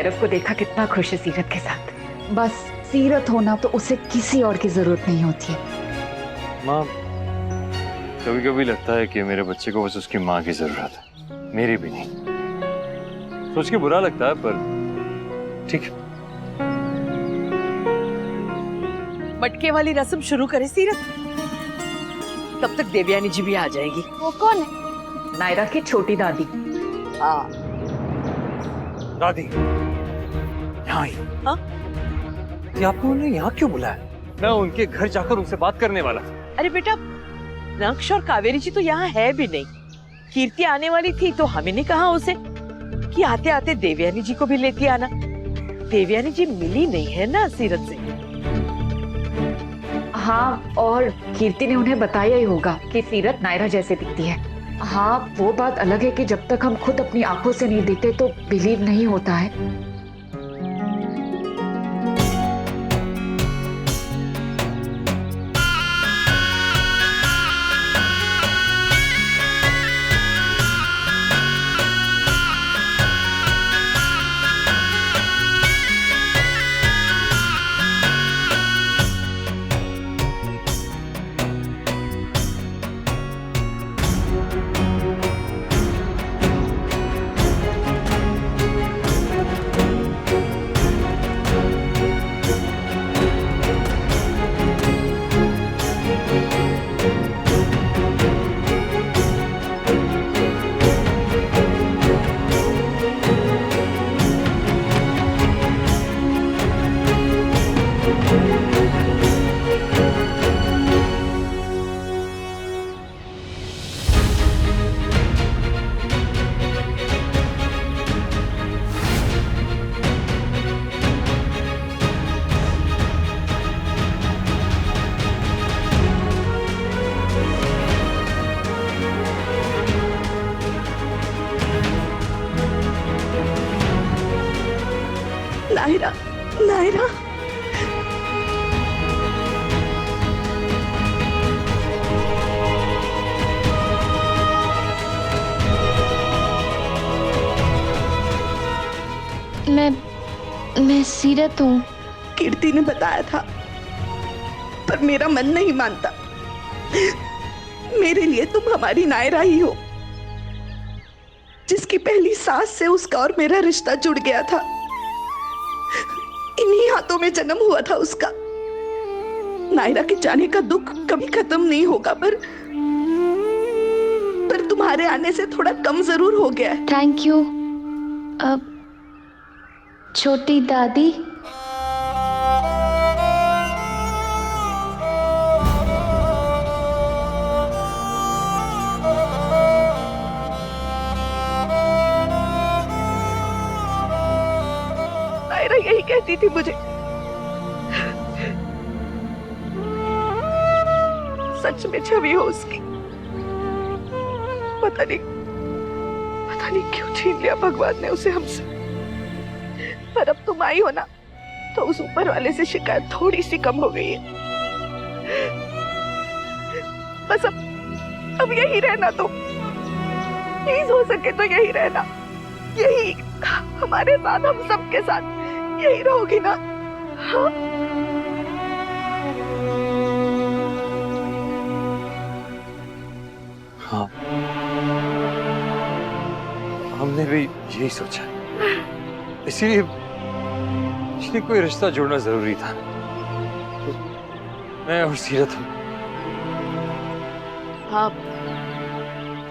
नायरा को देखा कितना खुश है सीरत के साथ। बस सीरत होना तो उसे किसी और की जरूरत नहीं होती है। माँ, कभी कभी लगता है कि मेरे बच्चे को बस उसकी माँ की जरूरत है, मेरी भी नहीं। सोच के बुरा लगता है, पर ठीक है। मटके वाली रस्म शुरू करे सीरत, तब तक देवयानी जी भी आ जाएगी। वो कौन है? नायरा की छोटी दादी। हाँ। दादी यहाँ आई। हाँ? ये आपने उन्हें यहाँ क्यों बुलाया? मैं उनके घर जाकर उनसे बात करने वाला था। अरे बेटा, नक्श और कावेरी जी तो यहाँ है भी नहीं। कीर्ति आने वाली थी तो हमें नहीं कहा उसे कि आते आते देवयानी जी को भी लेती आना। देवयानी जी मिली नहीं है ना सीरत से। हाँ, और कीर्ति ने उन्हें बताया ही होगा कि सीरत नायरा जैसे दिखती है। हाँ, वो बात अलग है कि जब तक हम खुद अपनी आंखों से नहीं देखते तो बिलीव नहीं होता है। नायरा, नायरा, मैं सीरत हूँ। कीर्ति ने बताया था, पर मेरा मन नहीं मानता। मेरे लिए तुम हमारी नायरा ही हो, जिसकी पहली सांस से उसका और मेरा रिश्ता जुड़ गया था। इन्हीं हाथों में जन्म हुआ था उसका। नायरा के जाने का दुख कभी खत्म नहीं होगा, पर तुम्हारे आने से थोड़ा कम जरूर हो गया है। थैंक यू छोटी दादी। नायरा यही कहती थी मुझे। सच में छवि हो उसकी। पता नहीं क्यों छीन लिया भगवान ने उसे हमसे। पर अब तुम आई हो ना, तो उस ऊपर वाले से शिकायत थोड़ी सी कम हो गई है। बस अब यही रहना, तो प्लीज हो सके तो यही रहना। यही हमारे साथ, हम सबके साथ यही रहोगी ना? हाँ? हाँ, हमने भी यही सोचा, इसीलिए कोई रिश्ता जोड़ना जरूरी था। मैं और सीरत हूँ। हाँ,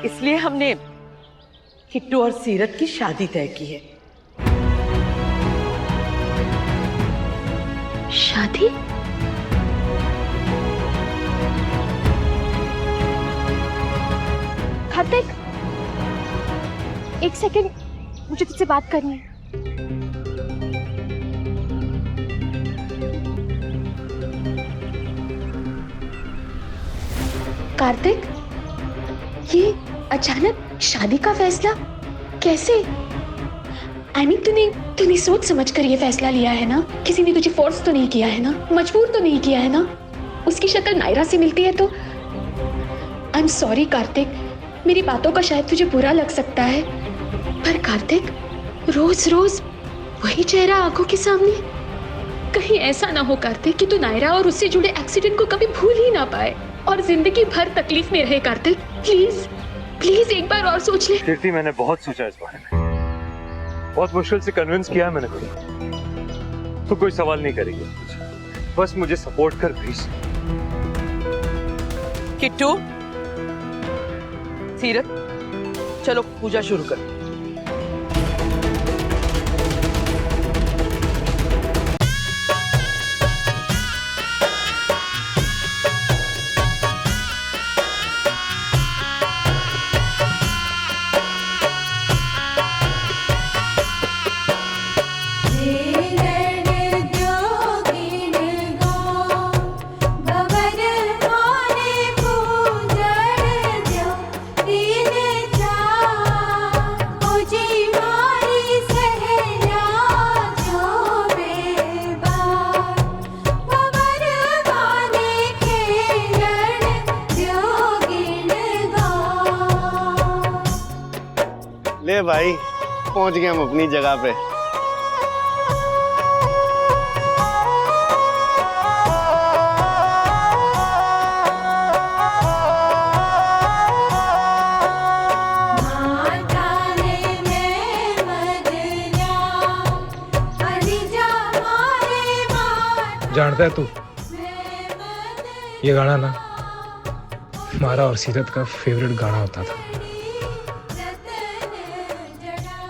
इसलिए हमने किट्टू और सीरत की शादी तय की है। शादी? कार्तिक, एक सेकंड, मुझे तुझसे बात करनी है। कार्तिक, ये अचानक शादी का फैसला कैसे? I mean, तूने सोच समझ कर ये फैसला लिया है ना? किसी ने तुझे फोर्स तो नहीं किया है ना? मजबूर तो नहीं किया है ना? उसकी शक्ल नायरा से मिलती है तो आई एम सॉरी कार्तिक, मेरी बातों का शायद तुझे बुरा लग सकता है, पर कार्तिक रोज रोज वही चेहरा आंखों के सामने। कहीं ऐसा ना हो कार्तिक कि तू नायरा और उससे जुड़े एक्सीडेंट को कभी भूल ही ना पाए और जिंदगी भर तकलीफ में रहे। कार्तिक प्लीज प्लीज एक बार और सोच ले। कीर्ति, मैंने बहुत सोचा इस बारे में, बहुत मुश्किल से कन्विंस किया है मैंने खुद। तो कोई सवाल नहीं करेगी, बस मुझे सपोर्ट कर प्लीज। किट्टू, सीरत, चलो पूजा शुरू कर। ले भाई, पहुंच गए हम अपनी जगह पे। जानता है तू, ये गाना ना हमारा और सीरत का फेवरेट गाना होता था।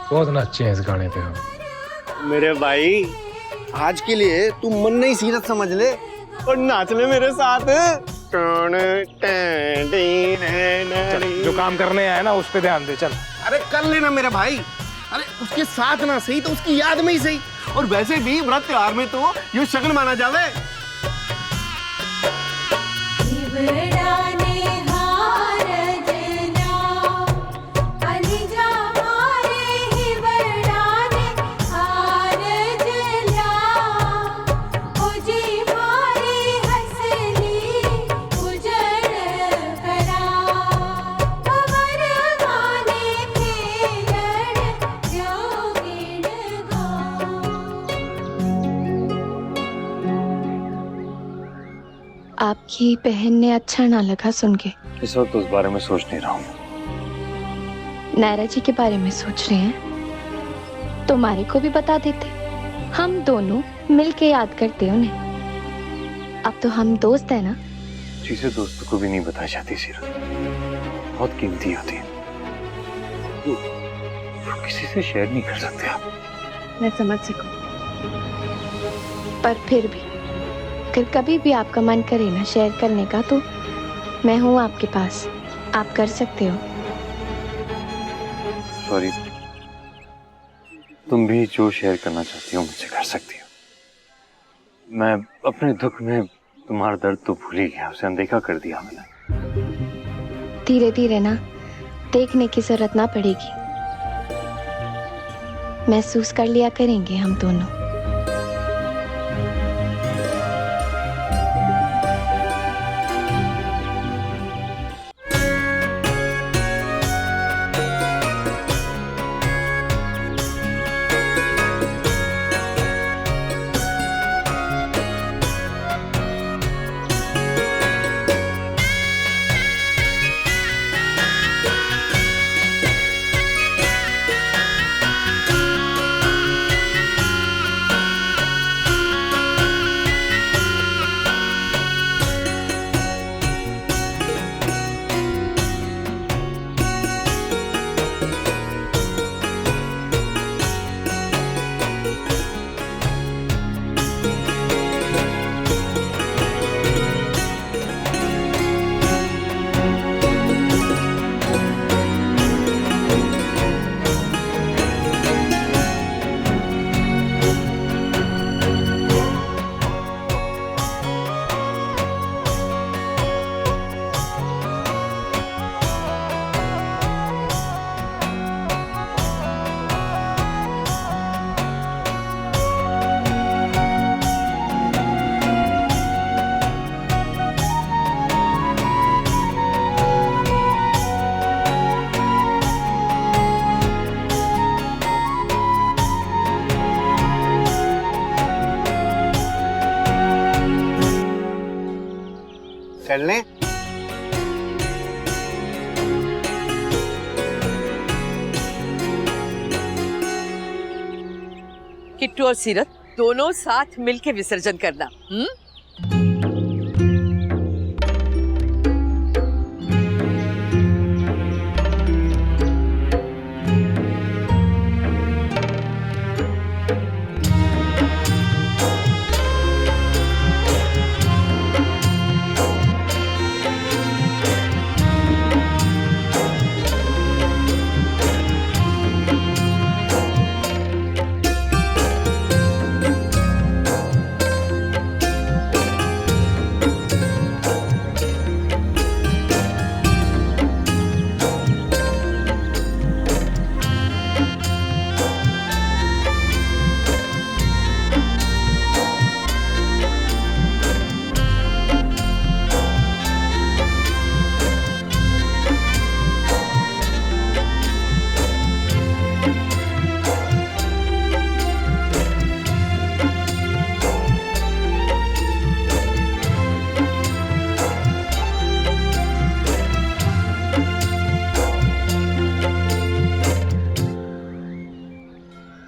बहुत नाचे हैं इस गाने पे हम। मेरे भाई, आज के लिए तू मन नहीं सीरत समझ ले और नाच ले मेरे साथ। चल, जो काम करने आया ना उस पे ध्यान दे। चल अरे कर लेना मेरे भाई। अरे उसके साथ ना सही तो उसकी याद में ही सही। और वैसे भी व्रत त्योहार में तो ये शगन माना जावे। आपकी बहन ने अच्छा ना लगा सुन के। इस वक्त उस बारे में सोच नहीं रहा हूँ। नायरा जी के बारे में सोच रहे हैं? तुम्हारे को भी बता देते, हम दोनों मिलके याद करते उन्हें। अब तो हम दोस्त हैं ना। चीजें दोस्तों को भी नहीं बताई जाती सीरत, बहुत कीमती होती है, तो किसी से शेयर नहीं कर सकते आप। मैं समझ सकूं, पर फिर भी अगर कभी भी आपका मन करे ना शेयर करने का, तो मैं हूँ आपके पास, आप कर सकते हो। सॉरी, तुम भी जो शेयर करना चाहती हो मुझसे कर सकती हो। मैं अपने दुख में तुम्हारा दर्द तो भूल ही गया, उसे अनदेखा कर दिया मैंने। धीरे धीरे ना देखने की जरूरत ना पड़ेगी, महसूस कर लिया करेंगे हम दोनों। कर लें। किट्टू और सीरत दोनों साथ मिलके विसर्जन करना।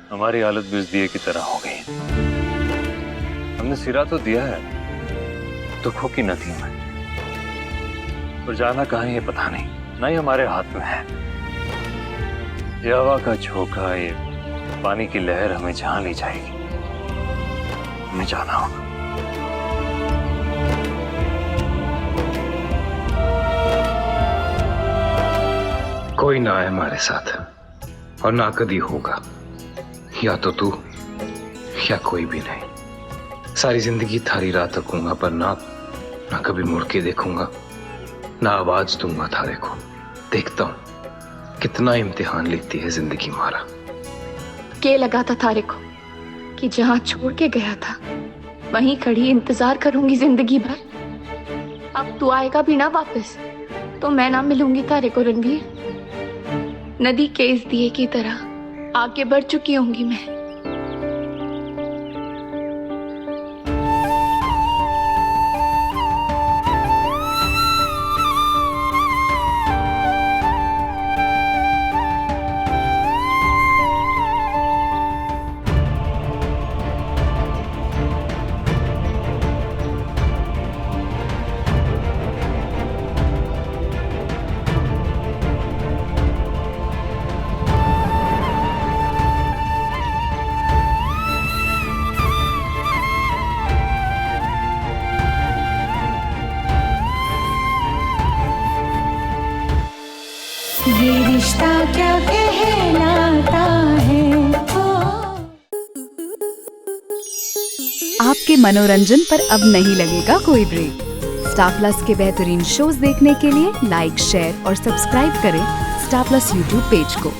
हमारी हालत भी इस दिए की तरह हो गई। हमने सिरा तो दिया है दुखों की नदी में, पर जाना कहाँ है ये पता नहीं, ना ही हमारे हाथ में है। ये हवा का झोंका, ये पानी की लहर हमें जहां ले जाएगी हमें जाना होगा। कोई ना है हमारे साथ और ना कभी होगा, या तो तू या कोई भी नहीं। सारी जिंदगी थारी राह तकूंगा पर ना कभी मुड़ के देखूंगा, ना आवाज दूंगा थारे को। देखता हूं कितना इम्तिहान लेती है जिंदगी हमारा। के लगा था थारे को कि जहां छोड़ के गया था वहीं खड़ी इंतजार करूंगी जिंदगी भर। अब तू आएगा भी ना वापस तो मैं ना मिलूंगी तारे को रणवीर। नदी के इस दिए की तरह आगे बढ़ चुकी होंगी मैं। ये रिश्ता क्या कहलाता है। आपके मनोरंजन पर अब नहीं लगेगा कोई ब्रेक। स्टार प्लस के बेहतरीन शोज देखने के लिए लाइक, शेयर और सब्सक्राइब करें स्टार प्लस यूट्यूब पेज को।